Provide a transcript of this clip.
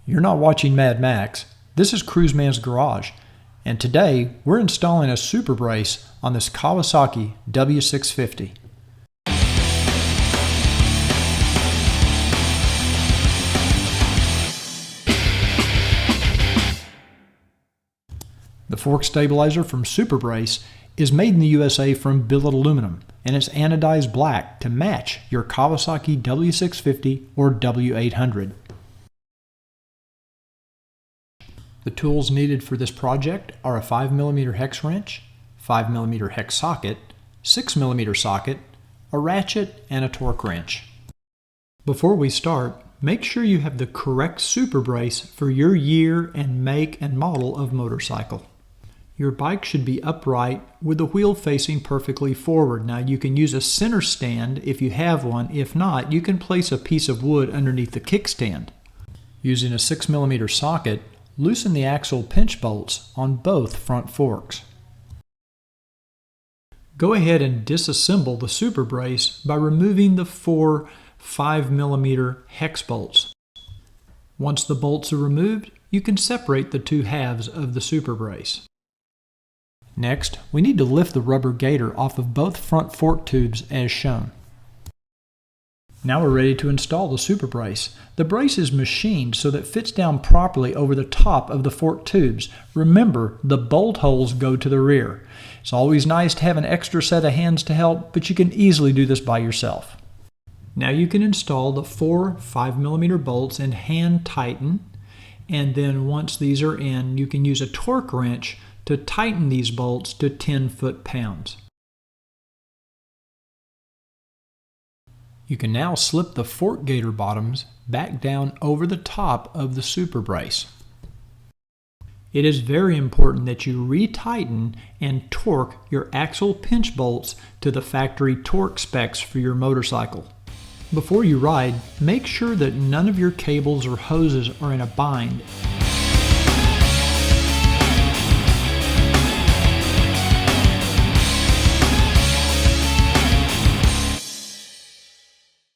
You're not watching Mad Max. This is Cruiseman's Garage, and today we're installing a SuperBrace on this Kawasaki W650. The fork stabilizer from SuperBrace is made in the USA from billet aluminum, and it's anodized black to match your Kawasaki W650 or W800. The tools needed for this project are a 5mm hex wrench, 5mm hex socket, 6mm socket, a ratchet, and a torque wrench. Before we start, make sure you have the correct SuperBrace for your year and make and model of motorcycle. Your bike should be upright with the wheel facing perfectly forward. Now you can use a center stand if you have one. If not, you can place a piece of wood underneath the kickstand. Using a 6mm socket, loosen the axle pinch bolts on both front forks. Go ahead and disassemble the SuperBrace by removing the four 5mm hex bolts. Once the bolts are removed, you can separate the two halves of the SuperBrace. Next, we need to lift the rubber gaiter off of both front fork tubes as shown. Now we're ready to install the SuperBrace. The brace is machined so that it fits down properly over the top of the fork tubes. Remember, the bolt holes go to the rear. It's always nice to have an extra set of hands to help, but you can easily do this by yourself. Now you can install the four 5mm bolts and hand tighten, and then once these are in, you can use a torque wrench to tighten these bolts to 10 foot-pounds. You can now slip the fork gaiter bottoms back down over the top of the SuperBrace. It is very important that you retighten and torque your axle pinch bolts to the factory torque specs for your motorcycle. Before you ride, make sure that none of your cables or hoses are in a bind.